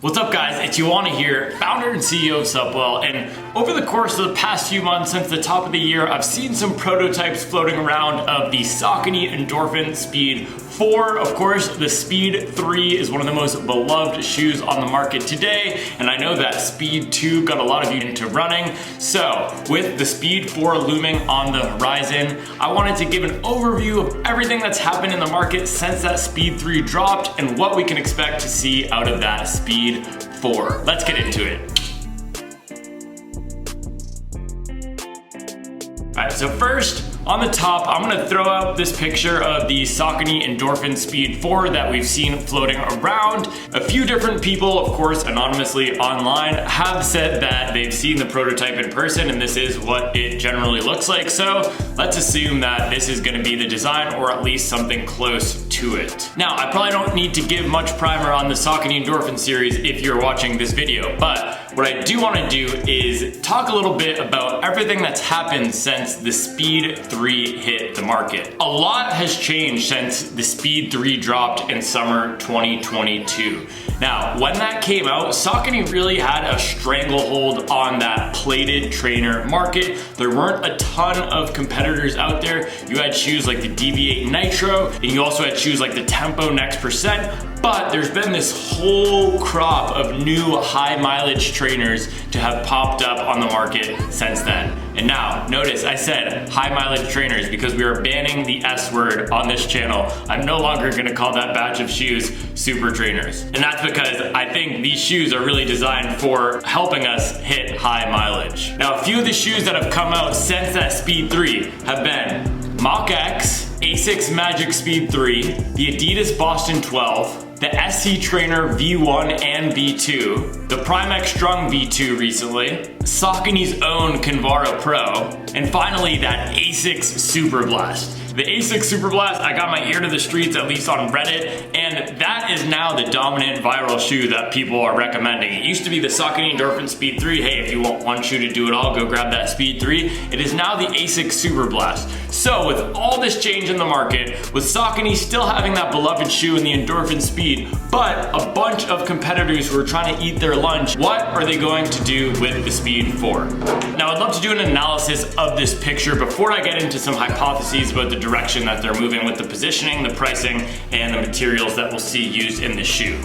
What's up guys, it's Ioana here, founder and CEO of Supwell, and over the course of the past few months since the top of the year, I've seen some prototypes floating around of the Saucony Endorphin Speed 4. Of course, the Speed 3 is one of the most beloved shoes on the market today, and I know that Speed 2 got a lot of you into running. So, with the Speed 4 looming on the horizon, I wanted to give an overview of everything that's happened in the market since that Speed 3 dropped and what we can expect to see out of that Speed 4. Let's get into it. Alright, so first, on the top, I'm gonna throw out this picture of the Saucony Endorphin Speed 4 that we've seen floating around. A few different people, of course, anonymously online, have said that they've seen the prototype in person and this is what it generally looks like. So let's assume that this is gonna be the design or at least something close to it. Now, I probably don't need to give much primer on the Saucony Endorphin series if you're watching this video, but what I do wanna do is talk a little bit about everything that's happened since the Speed 3 hit the market. A lot has changed since the Speed 3 dropped in summer 2022. Now, when that came out, Saucony really had a stranglehold on that plated trainer market. There weren't a ton of competitors out there. You had shoes like the DV8 Nitro, and you also had shoes like the Tempo Next Percent, but there's been this whole crop of new high mileage trainers to have popped up on the market since then. And now, notice I said high mileage trainers because we are banning the S word on this channel. I'm no longer gonna call that batch of shoes super trainers. And that's because I think these shoes are really designed for helping us hit high mileage. Now, a few of the shoes that have come out since that Speed 3 have been Mach X, Asics Magic Speed 3, the Adidas Boston 12, the SC Trainer V1 and V2, the Primex Strung V2 recently, Saucony's own Kinvara Pro, and finally that Asics Super Blast. The Asics Super Blast, I got my ear to the streets, at least on Reddit, and that is now the dominant viral shoe that people are recommending. It used to be the Saucony Endorphin Speed 3. Hey, if you want one shoe to do it all, go grab that Speed 3. It is now the Asics Super Blast. So with all this change in the market, with Saucony still having that beloved shoe in the Endorphin Speed, but a bunch of competitors who are trying to eat their lunch, what are they going to do with the Speed 4? Now, I'd love to do an analysis of this picture before I get into some hypotheses about the direction that they're moving with the positioning, the pricing, and the materials that we'll see used in the shoe.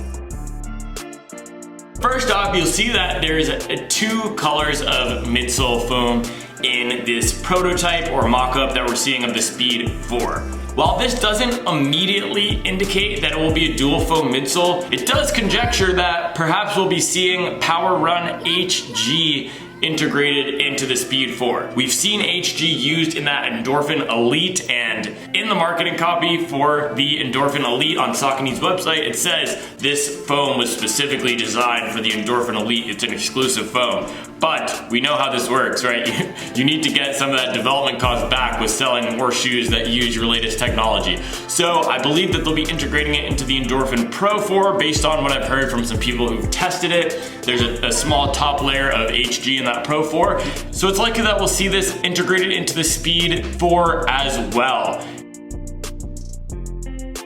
First off, you'll see that there's two colors of midsole foam in this prototype or mock-up that we're seeing of the Speed 4. While this doesn't immediately indicate that it will be a dual foam midsole, it does conjecture that perhaps we'll be seeing Power Run HG integrated into the Speed 4. We've seen HG used in that Endorphin Elite, and in the marketing copy for the Endorphin Elite on Saucony's website, it says this foam was specifically designed for the Endorphin Elite. It's an exclusive foam. But we know how this works, right? You need to get some of that development cost back with selling more shoes that use your latest technology. So I believe that they'll be integrating it into the Endorphin Pro 4 based on what I've heard from some people who've tested it. There's a small top layer of HG in that Pro 4. So it's likely that we'll see this integrated into the Speed 4 as well.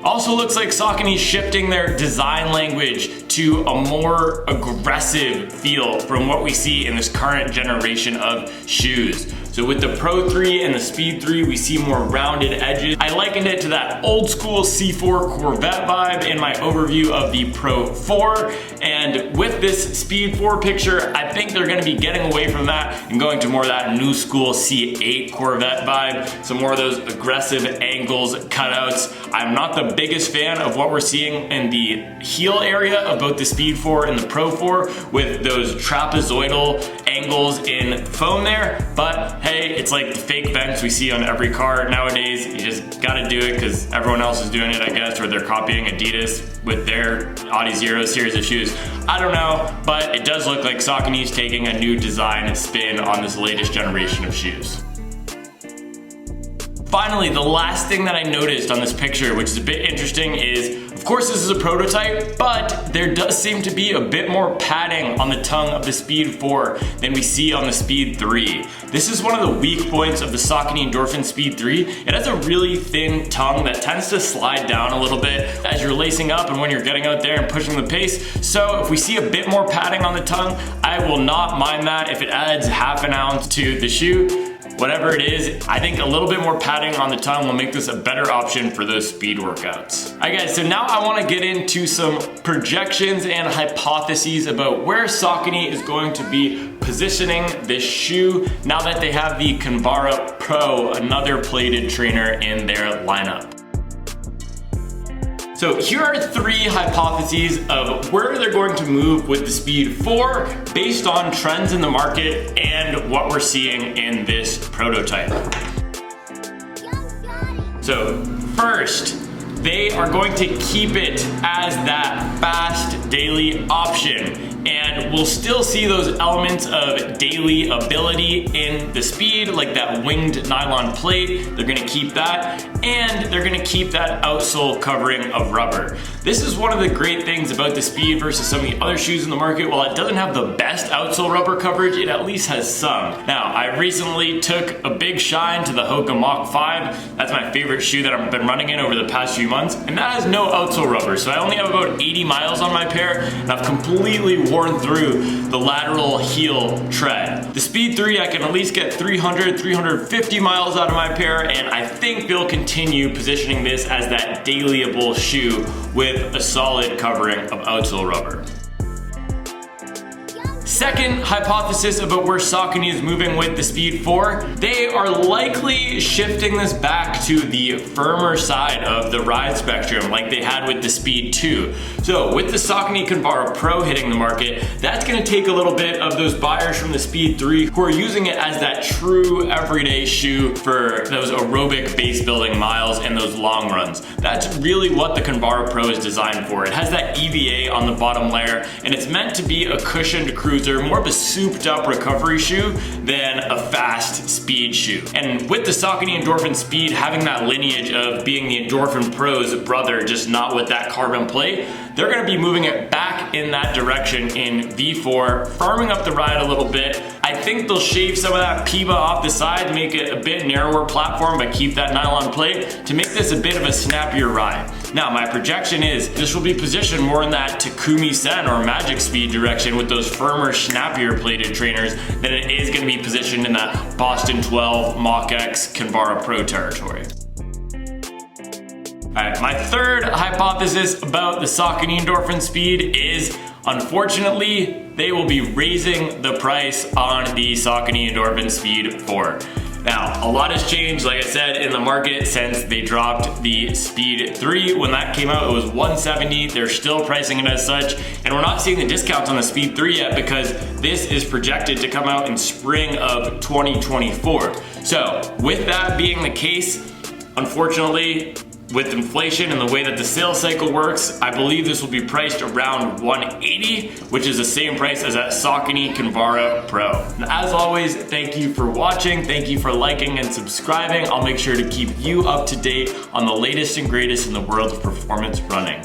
Also looks like Saucony's shifting their design language to a more aggressive feel from what we see in this current generation of shoes. So with the Pro 3 and the Speed 3, we see more rounded edges. I likened it to that old school C4 Corvette vibe in my overview of the Pro 4. And with this Speed 4 picture, I think they're gonna be getting away from that and going to more of that new school C8 Corvette vibe. Some more of those aggressive angles, cutouts. I'm not the biggest fan of what we're seeing in the heel area of both the Speed 4 and the Pro 4 with those trapezoidal angles in foam there, but hey, it's like the fake vents we see on every car nowadays. You just gotta do it because everyone else is doing it, I guess, or they're copying Adidas with their Audi Zero series of shoes. I don't know, but it does look like Saucony's taking a new design spin on this latest generation of shoes. Finally, the last thing that I noticed on this picture, which is a bit interesting, is Of course, this is a prototype, but there does seem to be a bit more padding on the tongue of the Speed 4 than we see on the Speed 3. This is one of the weak points of the Saucony Endorphin Speed 3. It has a really thin tongue that tends to slide down a little bit as you're lacing up and when you're getting out there and pushing the pace. So if we see a bit more padding on the tongue, I will not mind that if it adds half an ounce to the shoe. Whatever it is, I think a little bit more padding on the tongue will make this a better option for those speed workouts. All right guys, so now I wanna get into some projections and hypotheses about where Saucony is going to be positioning this shoe now that they have the Kinvara Pro, another plated trainer, in their lineup. So here are 3 hypotheses of where they're going to move with the Speed 4 based on trends in the market and what we're seeing in this prototype. So first, they are going to keep it as that fast daily option. And we'll still see those elements of daily ability in the Speed, like that winged nylon plate. They're gonna keep that, and they're gonna keep that outsole covering of rubber. This is one of the great things about the Speed versus some of the other shoes in the market. While it doesn't have the best outsole rubber coverage, it at least has some. Now, I recently took a big shine to the Hoka Mach 5. That's my favorite shoe that I've been running in over the past few months, and that has no outsole rubber. So I only have about 80 miles on my pair, and I've completely worn through the lateral heel tread. The Speed 3, I can at least get 300, 350 miles out of my pair, and I think they'll continue positioning this as that dailyable shoe with a solid covering of outsole rubber. Second hypothesis about where Saucony is moving with the Speed 4, they are likely shifting this back to the firmer side of the ride spectrum like they had with the Speed 2. So with the Saucony Kinvara Pro hitting the market, that's gonna take a little bit of those buyers from the Speed 3 who are using it as that true everyday shoe for those aerobic base building miles and those long runs. That's really what the Kinvara Pro is designed for. It has that EVA on the bottom layer, and it's meant to be a cushioned cruiser, more of a souped up recovery shoe than a fast speed shoe. And with the Saucony Endorphin Speed having that lineage of being the Endorphin Pro's brother, just not with that carbon plate, they're gonna be moving it back in that direction in V4, firming up the ride a little bit. I think they'll shave some of that PEBA off the side, make it a bit narrower platform, but keep that nylon plate to make this a bit of a snappier ride. Now, my projection is this will be positioned more in that Takumi Sen or Magic Speed direction with those firmer, snappier plated trainers than it is gonna be positioned in that Boston 12, Mach X, Kinvara Pro territory. All right, my third hypothesis about the Saucony Endorphin Speed is, unfortunately, they will be raising the price on the Saucony Endorphin Speed 4. Now, a lot has changed, like I said, in the market since they dropped the Speed 3. When that came out, it was $170. They're still pricing it as such, and we're not seeing the discounts on the Speed 3 yet because this is projected to come out in spring of 2024. So, with that being the case, unfortunately, with inflation and the way that the sales cycle works, I believe this will be priced around $180, which is the same price as that Saucony Kinvara Pro. And as always, thank you for watching. Thank you for liking and subscribing. I'll make sure to keep you up to date on the latest and greatest in the world of performance running.